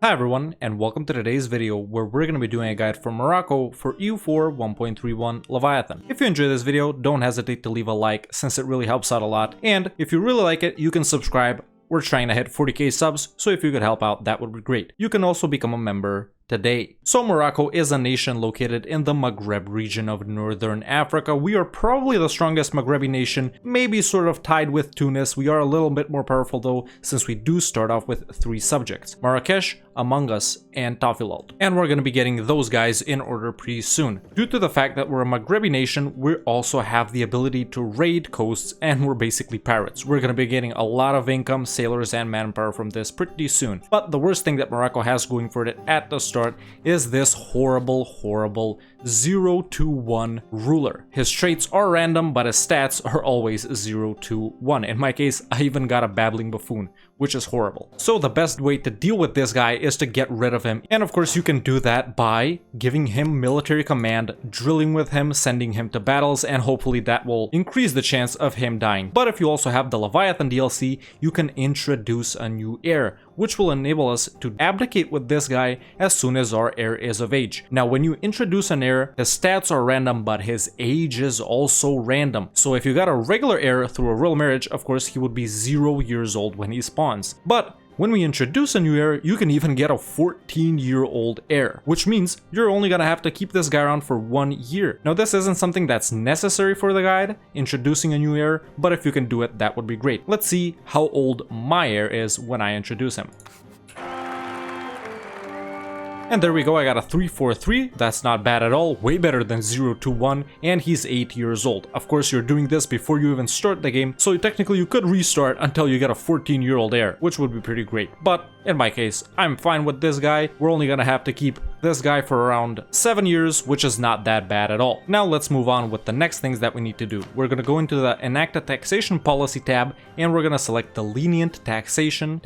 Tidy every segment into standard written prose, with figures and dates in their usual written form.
Hi everyone, and welcome to today's video where we're going to be doing a guide for Morocco for EU4 1.31 Leviathan. If you enjoy this video, don't hesitate to leave a like since it really helps out a lot, and if you really like it, you can subscribe. We're trying to hit 40k subs, so if you could help out, that would be great. You can also become a member today. So Morocco is a nation located in the Maghreb region of Northern Africa. We are probably the strongest Maghrebi nation, maybe sort of tied with Tunis. We are a little bit more powerful though, since we do start off with 3 subjects: Marrakesh, Among Us, and Tafilalt. And we're going to be getting those guys in order pretty soon. Due to the fact that we're a Maghrebi nation, we also have the ability to raid coasts, and we're basically pirates. We're going to be getting a lot of income, sailors, and manpower from this pretty soon. But the worst thing that Morocco has going for it at the start is this horrible 0 to 1 ruler. His traits are random, but his stats are always 0 to 1. In my case, I even got a babbling buffoon, which is horrible. So the best way to deal with this guy is to get rid of him. And of course you can do that by giving him military command, drilling with him, sending him to battles, and hopefully that will increase the chance of him dying. But if you also have the Leviathan DLC, you can introduce a new heir, which will enable us to abdicate with this guy as soon as our heir is of age. Now when you introduce an heir, his stats are random, but his age is also random. So if you got a regular heir through a royal marriage, of course he would be 0 years old when he spawns. But when we introduce a new heir, you can even get a 14-year-old heir, which means you're only gonna have to keep this guy around for 1 year. Now this isn't something that's necessary for the guide, introducing a new heir, but if you can do it, that would be great. Let's see how old my heir is when I introduce him. And there we go, I got a 343, that's not bad at all, way better than 0 to 1, and he's 8 years old. Of course you're doing this before you even start the game, so technically you could restart until you get a 14-year-old heir, which would be pretty great. But in my case, I'm fine with this guy. We're only gonna have to keep this guy for around 7 years, which is not that bad at all. Now let's move on with the next things that we need to do. We're gonna go into the Enact a Taxation Policy tab, and we're gonna select the Lenient Taxation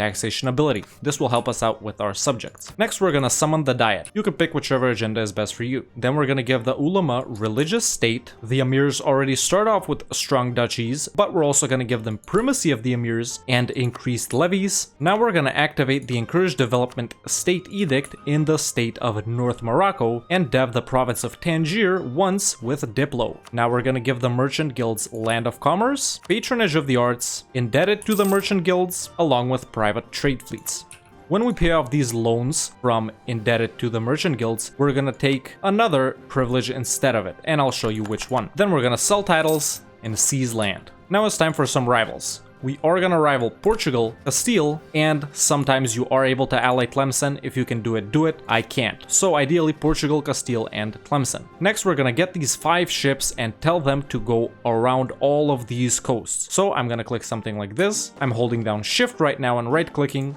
Ability. This will help us out with our subjects. Next, we're gonna summon the Diet. You can pick whichever agenda is best for you. Then we're gonna give the Ulama Religious State. The Emirs already start off with strong duchies, but we're also gonna give them Primacy of the Emirs and increased levies. Now we're gonna activate the Encourage Development State Edict in the state of North Morocco and dev the province of Tangier once with Diplo. Now we're gonna give the Merchant Guilds Land of Commerce, Patronage of the Arts, indebted to the Merchant Guilds, along with private trade fleets. When we pay off these loans from indebted to the Merchant Guilds, we're gonna take another privilege instead of it, and I'll show you which one. Then we're gonna sell titles and seize land. Now it's time for some rivals. We are gonna rival Portugal, Castile, and sometimes you are able to ally Tlemcen. If you can do it, do it. I can't. So ideally Portugal, Castile, and Tlemcen. Next, we're gonna get these 5 ships and tell them to go around all of these coasts. So I'm gonna click something like this. I'm holding down Shift right now and right clicking.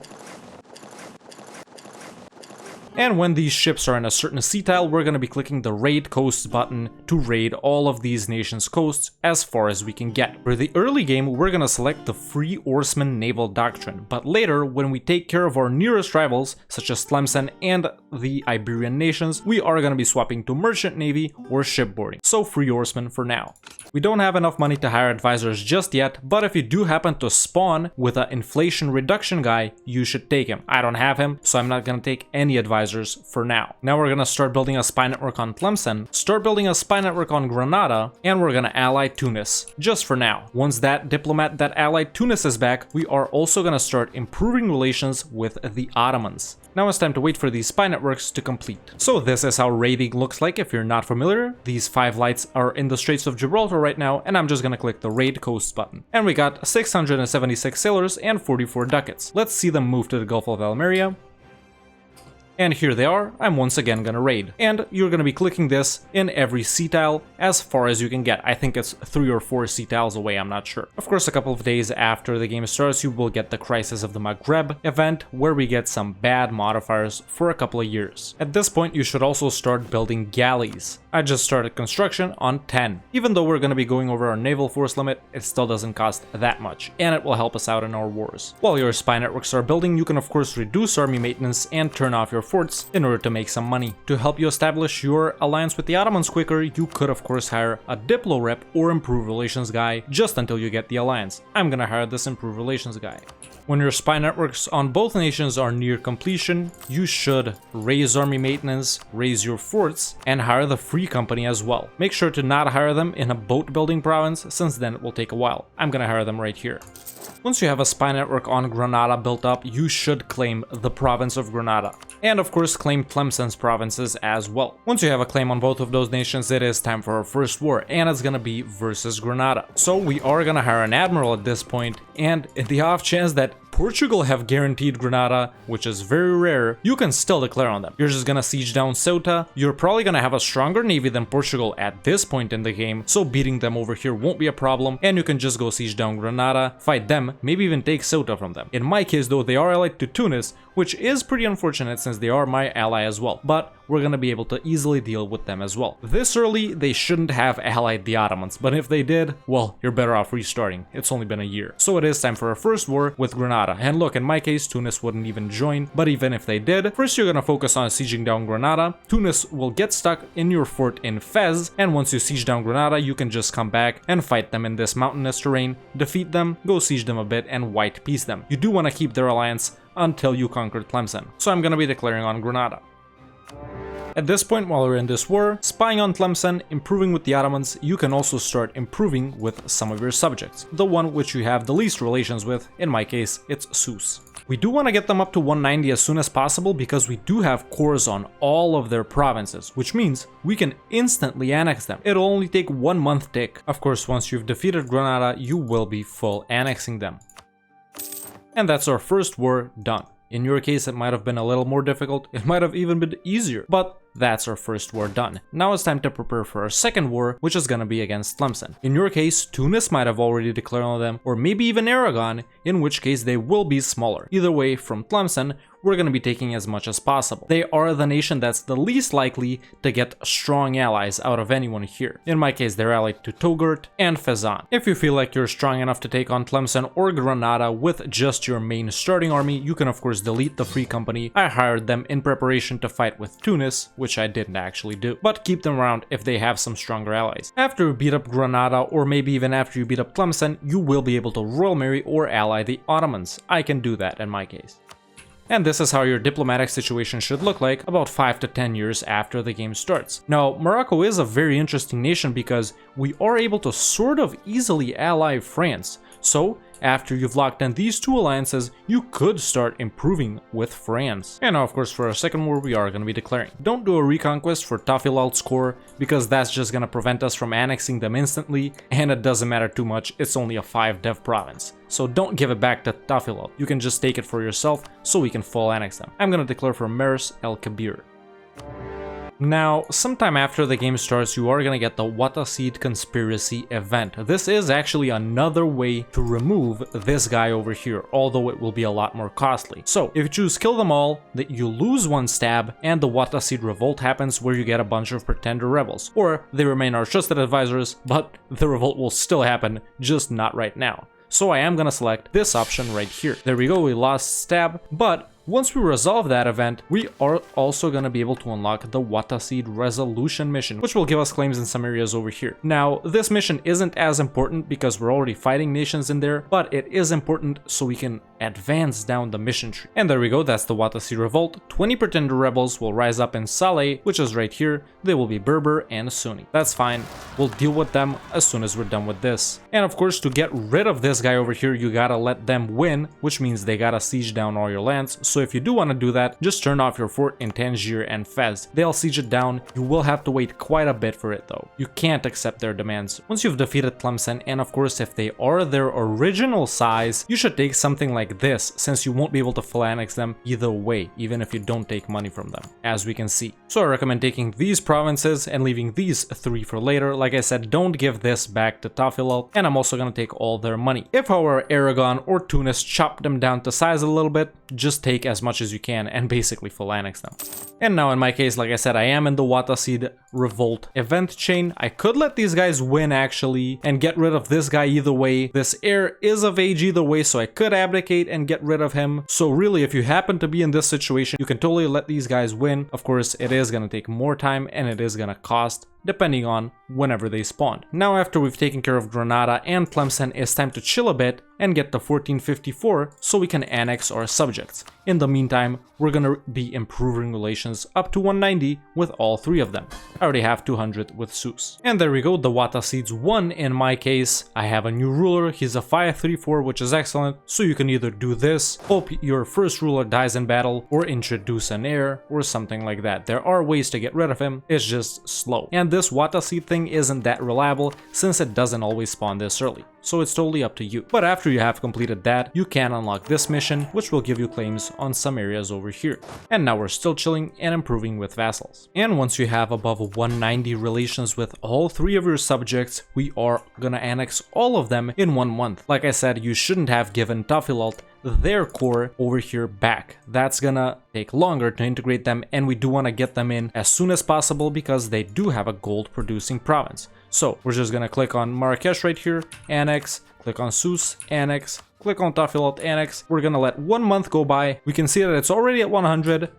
And when these ships are in a certain sea tile, we're going to be clicking the Raid Coasts button to raid all of these nations' coasts as far as we can get. For the early game, we're going to select the Free Oarsman Naval Doctrine, but later, when we take care of our nearest rivals, such as Tlemcen and the Iberian nations, we are going to be swapping to Merchant Navy or Shipboarding. So Free Oarsman for now. We don't have enough money to hire advisors just yet, but if you do happen to spawn with an inflation reduction guy, you should take him. I don't have him, so I'm not going to take any advisors for now. Now we're gonna start building a spy network on Tlemcen, start building a spy network on Granada, and we're gonna ally Tunis, just for now. Once that diplomat that allied Tunis is back, we are also gonna start improving relations with the Ottomans. Now it's time to wait for these spy networks to complete. So this is how raiding looks like if you're not familiar. These 5 lights are in the Straits of Gibraltar right now, and I'm just gonna click the Raid Coast button. And we got 676 sailors and 44 ducats. Let's see them move to the Gulf of Almeria. And here they are. I'm once again gonna raid. And you're gonna be clicking this in every sea tile as far as you can get. I think it's 3 or 4 sea tiles away, I'm not sure. Of course, a couple of days after the game starts, you will get the Crisis of the Maghreb event, where we get some bad modifiers for a couple of years. At this point, you should also start building galleys. I just started construction on 10. Even though we're gonna be going over our naval force limit, it still doesn't cost that much, and it will help us out in our wars. While your spy networks are building, you can of course reduce army maintenance and turn off your forts in order to make some money. To help you establish your alliance with the Ottomans quicker, you could of course hire a Diplo rep or improve relations guy just until you get the alliance. I'm gonna hire this improve relations guy. When your spy networks on both nations are near completion, you should raise army maintenance, raise your forts, and hire the free company as well. Make sure to not hire them in a boat building province, since then it will take a while. I'm gonna hire them right here. Once you have a spy network on Granada built up, you should claim the province of Granada. And of course claim Tlemcen's provinces as well. Once you have a claim on both of those nations, it is time for our first war, and it's gonna be versus Granada. So we are gonna hire an admiral at this point, and in the off chance that Portugal have guaranteed Granada, which is very rare, you can still declare on them. You're just gonna siege down Ceuta. You're probably gonna have a stronger navy than Portugal at this point in the game, so beating them over here won't be a problem, and you can just go siege down Granada, fight them, maybe even take Ceuta from them. In my case though, they are allied to Tunis, which is pretty unfortunate since they are my ally as well, but we're gonna be able to easily deal with them as well. This early, they shouldn't have allied the Ottomans, but if they did, well, you're better off restarting. It's only been a year. So it is time for our first war with Granada. And look, in my case, Tunis wouldn't even join, but even if they did, first you're gonna focus on sieging down Granada. Tunis will get stuck in your fort in Fez, and once you siege down Granada, you can just come back and fight them in this mountainous terrain, defeat them, go siege them a bit, and white peace them. You do want to keep their alliance until you conquer Tlemcen. So I'm gonna be declaring on Granada. At this point, while we're in this war, spying on Tlemcen, improving with the Ottomans, you can also start improving with some of your subjects. The one which you have the least relations with, in my case, it's Sus. We do want to get them up to 190 as soon as possible because we do have cores on all of their provinces, which means we can instantly annex them. It'll only take 1 month tick. Of course, once you've defeated Granada, you will be full annexing them. And that's our first war done. In your case, it might have been a little more difficult, it might have even been easier, but that's our first war done. Now it's time to prepare for our second war, which is gonna be against Tlemcen. In your case, Tunis might have already declared on them, or maybe even Aragon, in which case they will be smaller. Either way, from Tlemcen, we're gonna be taking as much as possible. They are the nation that's the least likely to get strong allies out of anyone here. In my case, they're allied to Togourt and Fezzan. If you feel like you're strong enough to take on Tlemcen or Granada with just your main starting army, you can of course delete the free company. I hired them in preparation to fight with Tunis, which I didn't actually do, but keep them around if they have some stronger allies. After you beat up Granada, or maybe even after you beat up Tlemcen, you will be able to royal marry or ally the Ottomans. I can do that in my case. And this is how your diplomatic situation should look like about 5 to 10 years after the game starts. Now, Morocco is a very interesting nation because we are able to sort of easily ally France. So, after you've locked in these two alliances, you could start improving with France. And now, of course, for our second war, we are going to be declaring. Don't do a reconquest for Tafilalt's core, because that's just going to prevent us from annexing them instantly, and it doesn't matter too much, it's only a 5 dev province. So don't give it back to Tafilalt, you can just take it for yourself so we can full annex them. I'm going to declare for Mers El Kabir. Now, sometime after the game starts, you are gonna get the Wattasid Conspiracy event. This is actually another way to remove this guy over here, although it will be a lot more costly. So, if you choose Kill Them All, that you lose 1 stab, and the Wattasid Revolt happens where you get a bunch of pretender rebels. Or, they remain our trusted advisors, but the revolt will still happen, just not right now. So I am gonna select this option right here. There we go, we lost stab, but once we resolve that event, we are also going to be able to unlock the Wattasid Resolution mission, which will give us claims in some areas over here. Now, this mission isn't as important because we're already fighting nations in there, but it is important so we can advance down the mission tree. And there we go, that's the Wattasid Revolt. 20 pretender rebels will rise up in Saleh, which is right here. They will be Berber and Sunni. That's fine, we'll deal with them as soon as we're done with this. And of course, to get rid of this guy over here, you gotta let them win, which means they gotta siege down all your lands. So if you do want to do that, just turn off your fort in Tangier and Fez. They'll siege it down. You will have to wait quite a bit for it though. You can't accept their demands. Once you've defeated Tlemcen, and of course if they are their original size, you should take something like this, since you won't be able to full annex them either way, even if you don't take money from them, as we can see. So I recommend taking these provinces and leaving these 3 for later. Like I said, don't give this back to Tafilalt, and I'm also going to take all their money. If however Aragon or Tunis chop them down to size a little bit, just take as much as you can and basically full annex them. And now in my case, like I said, I am in the Wattasid Revolt event chain. I could let these guys win actually and get rid of this guy either way. This heir is of age either way, so I could abdicate and get rid of him. So really, if you happen to be in this situation, you can totally let these guys win. Of course, it is going to take more time and it is going to cost, depending on whenever they spawn. Now after we've taken care of Granada and Tlemcen, it's time to chill a bit and get to 1454 so we can annex our subjects. In the meantime, we're gonna be improving relations up to 190 with all 3 of them. I already have 200 with Sus. And there we go, the Wattacedes won in my case. I have a new ruler, he's a 534, which is excellent, so you can either do this, hope your first ruler dies in battle, or introduce an heir, or something like that. There are ways to get rid of him, it's just slow. And this Wattacede thing isn't that reliable since it doesn't always spawn this early, so it's totally up to you. But after you have completed that, you can unlock this mission, which will give you claims on some areas over here. And now we're still chilling and improving with vassals. And once you have above 190 relations with all 3 of your subjects, we are gonna annex all of them in 1 month. Like I said, you shouldn't have given Tafilalt their core over here back. That's gonna take longer to integrate them, and we do want to get them in as soon as possible because they do have a gold producing province. So we're just gonna click on Marrakesh right here, annex, click on Sus, annex, click on Tafilalt, annex. We're gonna let 1 month go by. We can see that it's already at 100.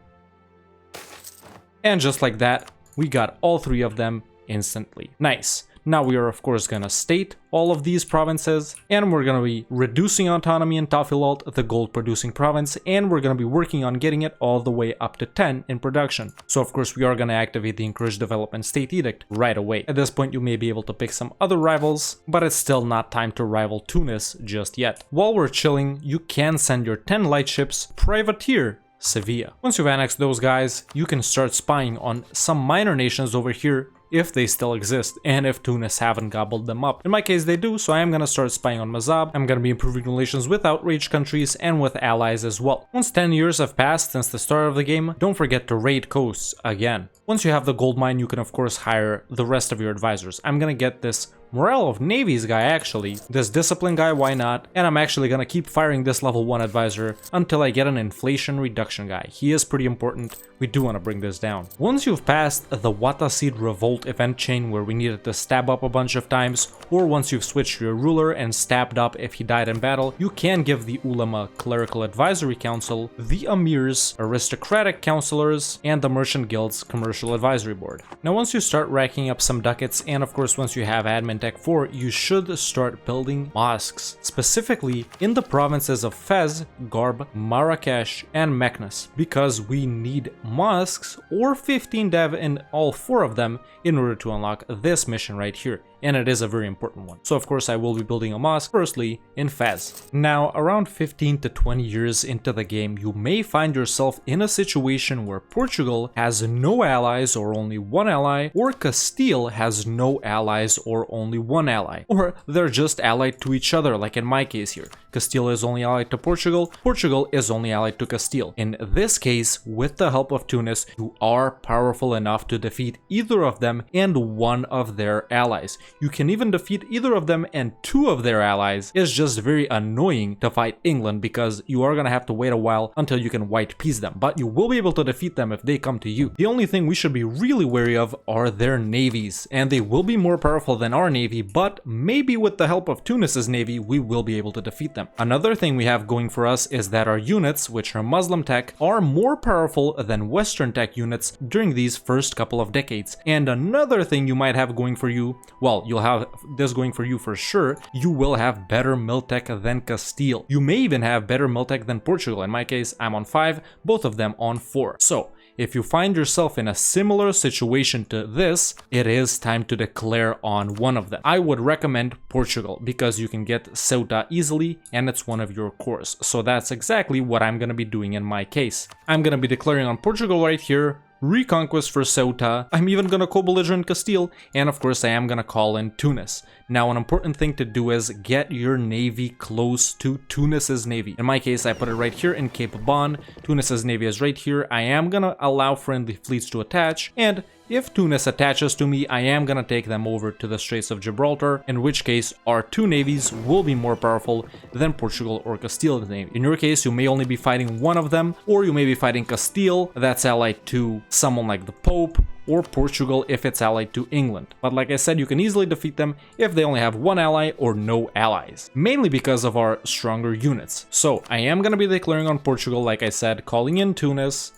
And just like that, we got all 3 of them instantly. Nice. Now we are of course gonna state all of these provinces, and we're gonna be reducing autonomy in Tafilalt, the gold producing province, and we're gonna be working on getting it all the way up to 10 in production. So of course we are gonna activate the Encourage Development State Edict right away. At this point you may be able to pick some other rivals, but it's still not time to rival Tunis just yet. While we're chilling, you can send your 10 light ships privateer Sevilla. Once you've annexed those guys, you can start spying on some minor nations over here if they still exist, and if Tunis haven't gobbled them up. In my case they do, so I am gonna start spying on Mazab. I'm gonna be improving relations with outraged countries and with allies as well. Once 10 years have passed since the start of the game, don't forget to raid coasts again. Once you have the gold mine, you can of course hire the rest of your advisors. I'm gonna get this Morale of Navies guy actually, this Discipline guy, why not? And I'm actually gonna keep firing this level 1 advisor until I get an inflation reduction guy. He is pretty important, we do want to bring this down. Once you've passed the Wattacede Revolt event chain where we needed to stab up a bunch of times, or once you've switched your ruler and stabbed up if he died in battle, you can give the Ulema Clerical Advisory Council, the Emirs Aristocratic Counselors, and the Merchant Guild's Commercial Advisory Board. Now once you start racking up some ducats, and of course once you have Admin Tech 4, you should start building mosques, specifically in the provinces of Fez, Garb, Marrakesh, and Meknes, because we need mosques or 15 dev in all 4 of them in order to unlock this mission right here. And it is a very important one. So of course I will be building a mosque firstly in Fez. Now around 15 to 20 years into the game, you may find yourself in a situation where Portugal has no allies or only 1 ally, or Castile has no allies or only 1 ally, or they're just allied to each other like in my case here. Castile is only allied to Portugal, Portugal is only allied to Castile. In this case, with the help of Tunis, you are powerful enough to defeat either of them and 1 of their allies. You can even defeat either of them and 2 of their allies. It's just very annoying to fight England because you are gonna have to wait a while until you can white piece them, but you will be able to defeat them if they come to you. The only thing we should be really wary of are their navies, and they will be more powerful than our navy, but maybe with the help of Tunis's navy we will be able to defeat them. Another thing we have going for us is that our units, which are Muslim tech, are more powerful than Western tech units during these first couple of decades. And another thing you might have going for you, well, you'll have this going for you for sure, you will have better Miltech than Castile. You may even have better Miltech than Portugal. In my case, I'm on 5, both of them on 4. So if you find yourself in a similar situation to this, it is time to declare on one of them. I would recommend Portugal because you can get Ceuta easily and it's one of your cores. So that's exactly what I'm going to be doing in my case. I'm going to be declaring on Portugal right here, Reconquest for Ceuta. I'm even gonna co-belligerent Castile, and of course I am gonna call in Tunis. Now an important thing to do is get your navy close to Tunis's navy. In my case I put it right here in Cape Bon, Tunis's navy is right here. I am gonna allow friendly fleets to attach, and if Tunis attaches to me, I am gonna take them over to the Straits of Gibraltar, in which case our 2 navies will be more powerful than Portugal or Castile's navy. In your case, you may only be fighting one of them, or you may be fighting Castile, that's allied to someone like the Pope, or Portugal if it's allied to England. But like I said, you can easily defeat them if they only have 1 ally or no allies, mainly because of our stronger units. So I am gonna be declaring on Portugal, like I said, calling in Tunis.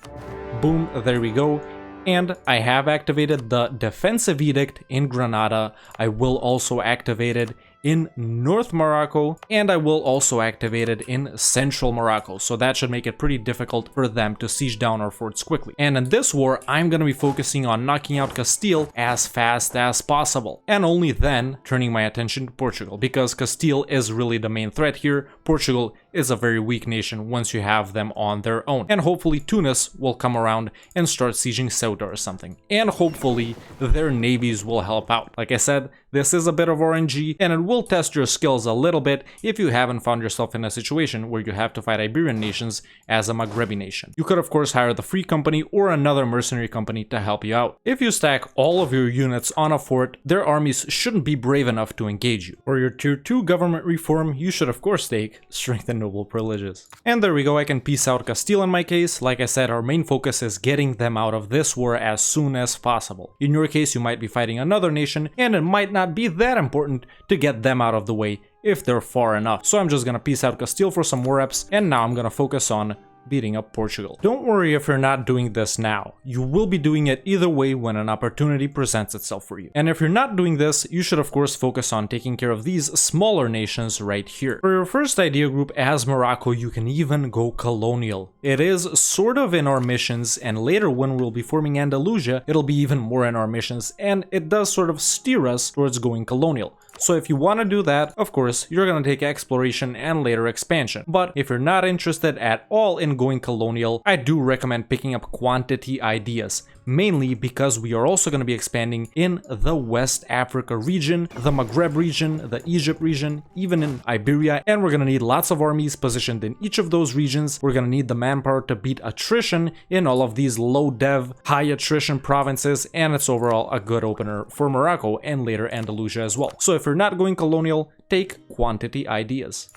Boom, there we go. And I have activated the Defensive Edict in Granada. I will also activate it in North Morocco, and I will also activate it in Central Morocco, so that should make it pretty difficult for them to siege down our forts quickly. And in this war, I'm gonna be focusing on knocking out Castile as fast as possible, and only then turning my attention to Portugal, because Castile is really the main threat here. Portugal is a very weak nation once you have them on their own, and hopefully Tunis will come around and start sieging Ceuta or something, and hopefully their navies will help out. Like I said, this is a bit of RNG, and it will test your skills a little bit if you haven't found yourself in a situation where you have to fight Iberian nations as a Maghrebi nation. You could of course hire the Free Company or another mercenary company to help you out. If you stack all of your units on a fort, their armies shouldn't be brave enough to engage you. For your tier 2 government reform, you should of course take Strength and Noble Privileges. And there we go, I can peace out Castile in my case. Like I said, our main focus is getting them out of this war as soon as possible. In your case, you might be fighting another nation, and it might not be that important to get them out of the way if they're far enough. So I'm just gonna peace out Castile for some war reps, and now I'm gonna focus on beating up Portugal. Don't worry if you're not doing this now. You will be doing it either way when an opportunity presents itself for you. And if you're not doing this, you should of course focus on taking care of these smaller nations right here. For your first idea group as Morocco, you can even go colonial. It is sort of in our missions, and later when we'll be forming Andalusia, it'll be even more in our missions, and it does sort of steer us towards going colonial. So if you want to do that, of course, you're going to take exploration and later expansion. But if you're not interested at all in going colonial, I do recommend picking up quantity ideas, mainly because we are also going to be expanding in the West Africa region, the Maghreb region, the Egypt region, even in Iberia, and we're going to need lots of armies positioned in each of those regions. We're going to need the manpower to beat attrition in all of these low dev, high attrition provinces, and it's overall a good opener for Morocco and later Andalusia as well. So if you're not going colonial, take quantity ideas.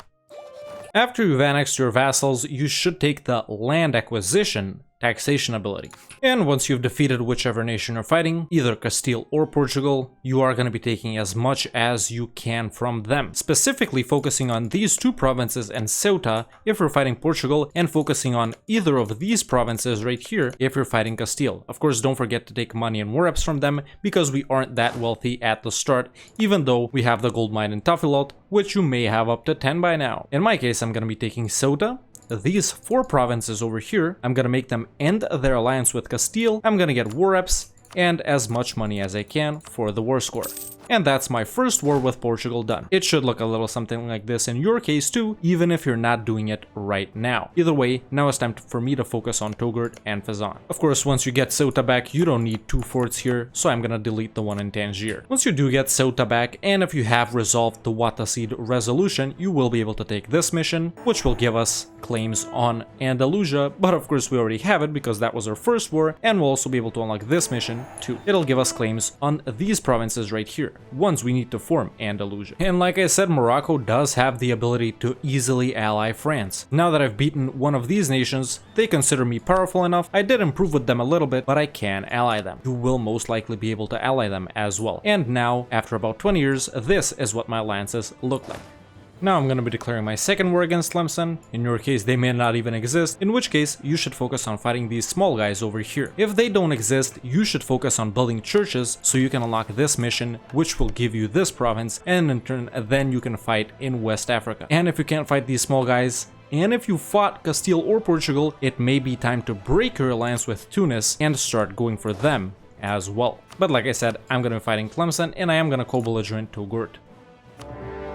After you've annexed your vassals, you should take the land acquisition taxation ability. And once you've defeated whichever nation you're fighting, either Castile or Portugal, you are going to be taking as much as you can from them. Specifically focusing on these two provinces and Ceuta if you're fighting Portugal, and focusing on either of these provinces right here if you're fighting Castile. Of course, don't forget to take money and war reps from them, because we aren't that wealthy at the start, even though we have the gold mine in Tafilot, which you may have up to 10 by now. In my case, I'm going to be taking Ceuta. These 4 provinces over here, I'm gonna make them end their alliance with Castile, I'm gonna get war reps, and as much money as I can for the war score. And that's my first war with Portugal done. It should look a little something like this in your case too, even if you're not doing it right now. Either way, now it's time for me to focus on Touggourt and Fezzan. Of course, once you get Ceuta back, you don't need 2 forts here, so I'm gonna delete the one in Tangier. Once you do get Ceuta back, and if you have resolved the Ouattacid resolution, you will be able to take this mission, which will give us claims on Andalusia, but of course we already have it because that was our first war, and we'll also be able to unlock this mission too. It'll give us claims on these provinces right here, once we need to form Andalusia. And like I said, Morocco does have the ability to easily ally France. Now that I've beaten one of these nations, they consider me powerful enough. I did improve with them a little bit, but I can ally them. You will most likely be able to ally them as well. And now, after about 20 years, this is what my alliances look like. Now I'm going to be declaring my second war against Tlemcen. In your case, they may not even exist, in which case you should focus on fighting these small guys over here. If they don't exist, you should focus on building churches so you can unlock this mission, which will give you this province, and in turn then you can fight in West Africa. And if you can't fight these small guys, and if you fought Castile or Portugal, it may be time to break your alliance with Tunis and start going for them as well. But like I said, I'm going to be fighting Tlemcen, and I am going to co-belligerent Touggourt.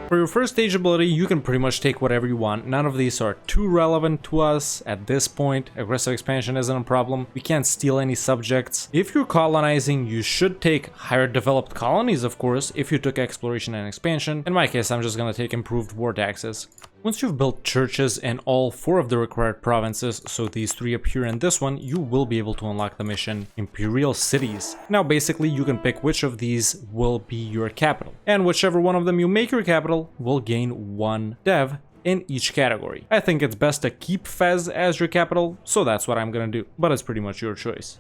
For your first stage ability, you can pretty much take whatever you want. None of these are too relevant to us at this point. Aggressive expansion isn't a problem. We can't steal any subjects. If you're colonizing, you should take higher developed colonies, of course, if you took exploration and expansion. In my case, I'm just gonna take improved war taxes. Once you've built churches in all 4 of the required provinces, so these 3 appear in this one, you will be able to unlock the mission Imperial Cities. Now basically you can pick which of these will be your capital, and whichever one of them you make your capital will gain 1 dev in each category. I think it's best to keep Fez as your capital, so that's what I'm gonna do, but it's pretty much your choice.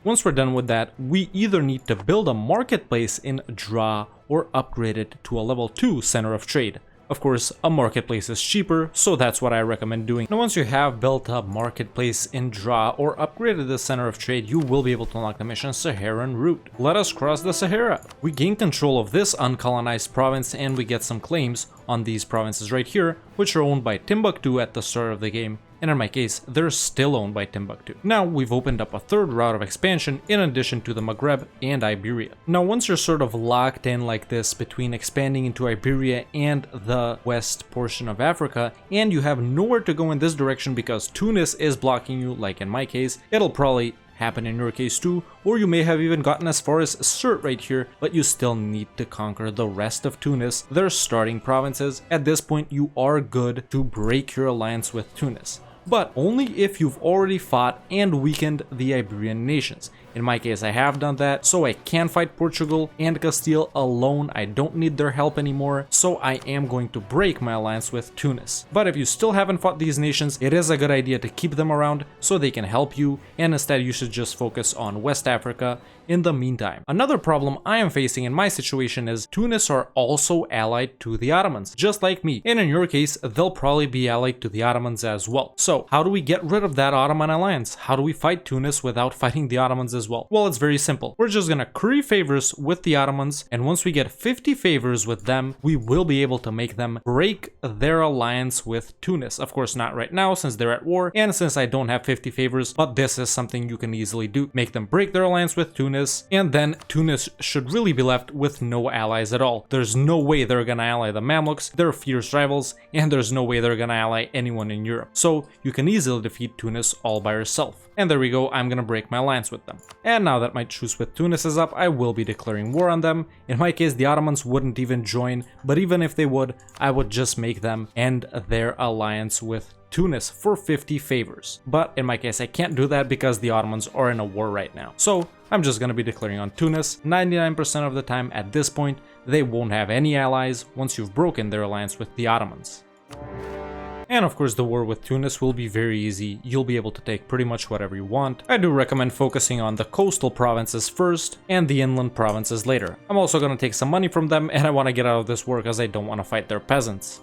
Once we're done with that, we either need to build a marketplace in Dra or upgrade it to a level 2 center of trade. Of course, a marketplace is cheaper, so that's what I recommend doing. Now once you have built a marketplace in Dra or upgraded the center of trade, you will be able to unlock the mission Saharan Route. Let us cross the Sahara. We gain control of this uncolonized province and we get some claims on these provinces right here, which are owned by Timbuktu at the start of the game. And in my case, they're still owned by Timbuktu. Now we've opened up a third route of expansion in addition to the Maghreb and Iberia. Now once you're sort of locked in like this between expanding into Iberia and the west portion of Africa, and you have nowhere to go in this direction because Tunis is blocking you, like in my case, it'll probably happen in your case too, or you may have even gotten as far as Sirte right here, but you still need to conquer the rest of Tunis, their starting provinces. At this point, you are good to break your alliance with Tunis, but only if you've already fought and weakened the Iberian nations. In my case, I have done that, so I can fight Portugal and Castile alone. I don't need their help anymore, so I am going to break my alliance with Tunis. But if you still haven't fought these nations, it is a good idea to keep them around so they can help you, and instead you should just focus on West Africa in the meantime. Another problem I am facing in my situation is Tunis are also allied to the Ottomans, just like me, and in your case, they'll probably be allied to the Ottomans as well. So how do we get rid of that Ottoman alliance? How do we fight Tunis without fighting the Ottomans as well? Well, it's very simple. We're just gonna curry favors with the Ottomans, and once we get 50 favors with them, we will be able to make them break their alliance with Tunis. Of course, not right now since they're at war, and since I don't have 50 favors, but this is something you can easily do. Make them break their alliance with Tunis, and then Tunis should really be left with no allies at all. There's no way they're gonna ally the Mamluks, they're fierce rivals, and there's no way they're gonna ally anyone in Europe. So you can easily defeat Tunis all by yourself. And there we go, I'm gonna break my alliance with them. And now that my truce with Tunis is up, I will be declaring war on them. In my case, the Ottomans wouldn't even join, but even if they would, I would just make them end their alliance with Tunis for 50 favors. But in my case, I can't do that because the Ottomans are in a war right now. So I'm just gonna be declaring on Tunis. 99% of the time at this point, they won't have any allies once you've broken their alliance with the Ottomans. And of course the war with Tunis will be very easy, you'll be able to take pretty much whatever you want. I do recommend focusing on the coastal provinces first and the inland provinces later. I'm also gonna take some money from them and I want to get out of this war because I don't want to fight their peasants.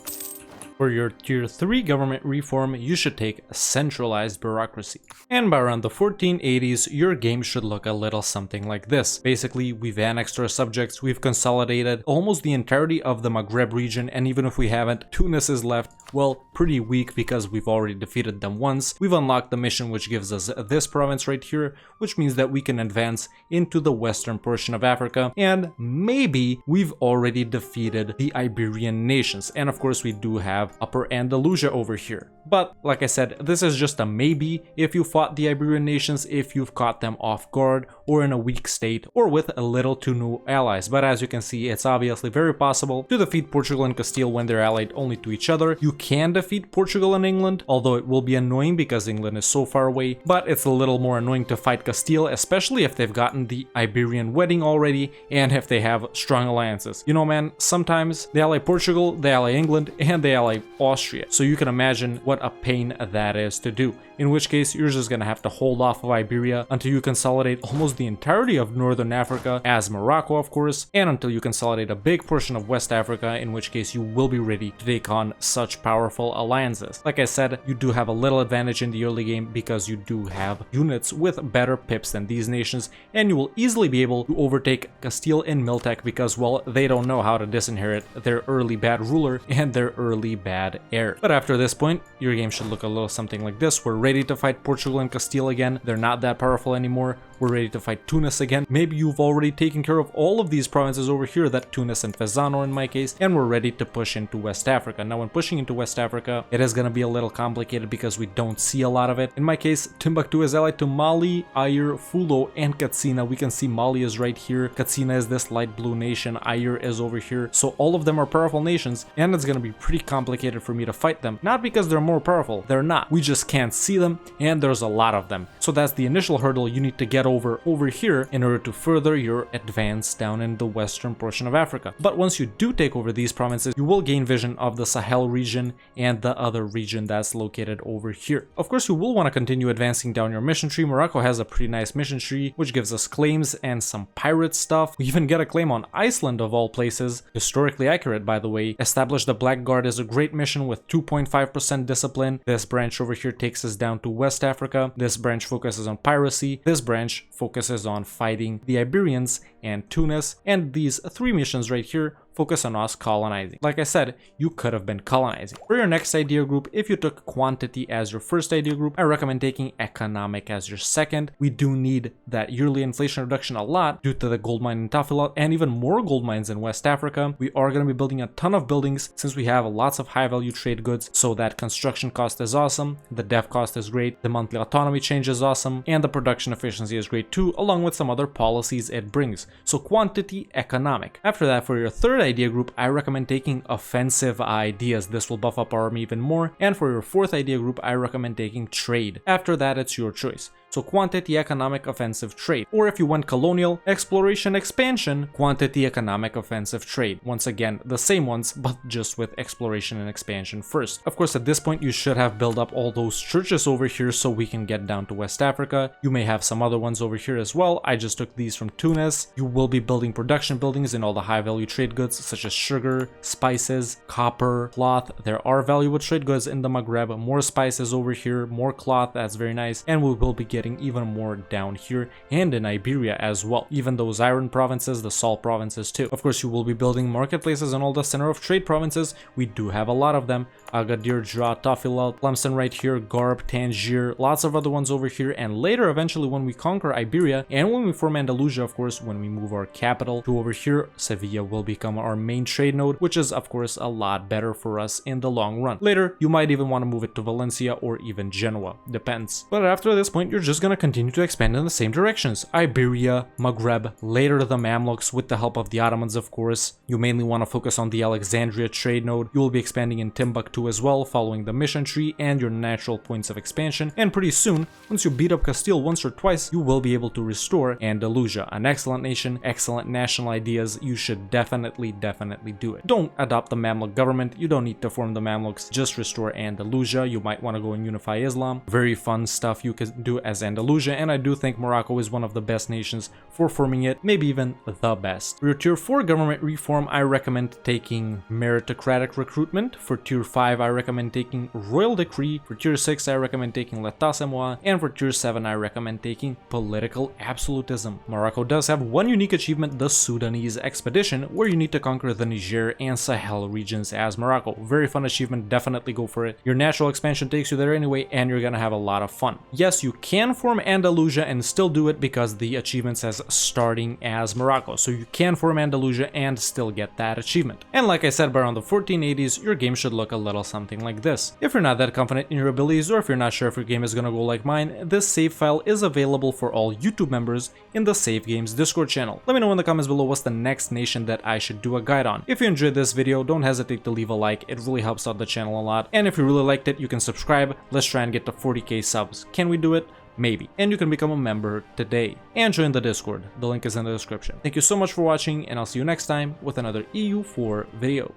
For your tier 3 government reform, you should take centralized bureaucracy. And by around the 1480s, your game should look a little something like this. Basically, we've annexed our subjects, we've consolidated almost the entirety of the Maghreb region, and even if we haven't, Tunis is left, well, pretty weak because we've already defeated them once. We've unlocked the mission which gives us this province right here, which means that we can advance into the western portion of Africa, and maybe we've already defeated the Iberian nations. And of course, we do have Upper Andalusia over here. But like I said, this is just a maybe if you fought the Iberian nations, if you've caught them off guard or in a weak state or with a little to no allies. But as you can see, it's obviously very possible to defeat Portugal and Castile when they're allied only to each other. You can defeat Portugal and England, although it will be annoying because England is so far away, but it's a little more annoying to fight Castile, especially if they've gotten the Iberian wedding already and if they have strong alliances. You know, man, sometimes they ally Portugal, they ally England, and they ally Austria. So you can imagine what a pain that is to do. In which case, you're just gonna have to hold off of Iberia until you consolidate almost the entirety of northern Africa, as Morocco of course, and until you consolidate a big portion of West Africa, in which case you will be ready to take on such powerful alliances. Like I said, you do have a little advantage in the early game because you do have units with better pips than these nations, and you will easily be able to overtake Castile and Miltec because, well, they don't know how to disinherit their early bad ruler and their early bad heir. But after this point, your game should look a little something like this. We're ready to fight Portugal and Castile again. They're not that powerful anymore. We're ready to fight Tunis again. Maybe you've already taken care of all of these provinces over here, that Tunis and Fezzano in my case, and we're ready to push into West Africa. Now when pushing into West Africa, it is going to be a little complicated because we don't see a lot of it. In my case, Timbuktu is allied to Mali, Air, Fulo, and Katsina. We can see Mali is right here, Katsina is this light blue nation, Air is over here. So all of them are powerful nations, and it's going to be pretty complicated for me to fight them. Not because they're more powerful, they're not. We just can't see them, and there's a lot of them. So that's the initial hurdle you need to get head over here in order to further your advance down in the western portion of Africa. But once you do take over these provinces, you will gain vision of the Sahel region and the other region that's located over here. Of course, you will want to continue advancing down your mission tree. Morocco has a pretty nice mission tree, which gives us claims and some pirate stuff. We even get a claim on Iceland of all places. Historically accurate, by the way. Establish the Black Guard is a great mission with 2.5% discipline. This branch over here takes us down to West Africa. This branch focuses on piracy. This branch focuses on fighting the Iberians and Tunis. And these three missions right here focus on us colonizing. Like I said, you could have been colonizing. For your next idea group, if you took quantity as your first idea group, I recommend taking economic as your second. We do need that yearly inflation reduction a lot due to the gold mine in Tafila and even more gold mines in West Africa. We are going to be building a ton of buildings since we have lots of high value trade goods, so that construction cost is awesome, the dev cost is great, the monthly autonomy change is awesome, and the production efficiency is great too, along with some other policies it brings. So quantity, economic. After that, for your third idea group, I recommend taking offensive ideas. This will buff up our army even more. And for your fourth idea group, I recommend taking trade. After that, it's your choice. So quantity, economic, offensive, trade. Or if you want colonial, exploration, expansion, quantity, economic, offensive, trade. Once again, the same ones, but just with exploration and expansion first. Of course, at this point, you should have built up all those churches over here so we can get down to West Africa. You may have some other ones over here as well. I just took these from Tunis. You will be building production buildings in all the high value trade goods such as sugar, spices, copper, cloth. There are valuable trade goods in the Maghreb. More spices over here, more cloth, that's very nice. And we will be getting even more down here and in Iberia as well. Even those iron provinces, the salt provinces too. Of course, you will be building marketplaces in all the center of trade provinces. We do have a lot of them. Agadir, Dra, Tafila, Tlemcen right here, Garb, Tangier, lots of other ones over here. And later, eventually, when we conquer Iberia and when we form Andalusia, of course, when we move our capital to over here, Sevilla will become our main trade node, which is, of course, a lot better for us in the long run. Later, you might even want to move it to Valencia or even Genoa. Depends. But after this point, you're just going to continue to expand in the same directions. Iberia, Maghreb, later the Mamluks with the help of the Ottomans, of course. You mainly want to focus on the Alexandria trade node. You will be expanding in Timbuktu as well, following the mission tree and your natural points of expansion. And pretty soon, once you beat up Castile once or twice, you will be able to restore Andalusia. An excellent nation, excellent national ideas. You should definitely do it. Don't adopt the Mamluk government. You don't need to form the Mamluks. Just restore Andalusia. You might want to go and unify Islam. Very fun stuff you can do as Andalusia, and I do think Morocco is one of the best nations for forming it, maybe even the best. For your tier 4 government reform, I recommend taking meritocratic recruitment. For tier 5, I recommend taking royal decree. For tier 6, I recommend taking l'état c'est moi, and for tier 7, I recommend taking political absolutism. Morocco does have one unique achievement, the Sudanese expedition, where you need to conquer the Niger and Sahel regions as Morocco. Very fun achievement, definitely go for it. Your natural expansion takes you there anyway, and you're gonna have a lot of fun. Yes, you can form Andalusia and still do it because the achievement says starting as Morocco, so you can form Andalusia and still get that achievement. And like I said, by around the 1480s, your game should look a little something like this. If you're not that confident in your abilities, or if you're not sure if your game is gonna go like mine, this save file is available for all YouTube members in the Save Games Discord channel. Let me know in the comments below what's the next nation that I should do a guide on. If you enjoyed this video, don't hesitate to leave a like, it really helps out the channel a lot. And if you really liked it, you can subscribe. Let's try and get to 40k subs. Can we do it? Maybe. And you can become a member today and join the Discord. The link is in the description. Thank you so much for watching, and I'll see you next time with another EU4 video.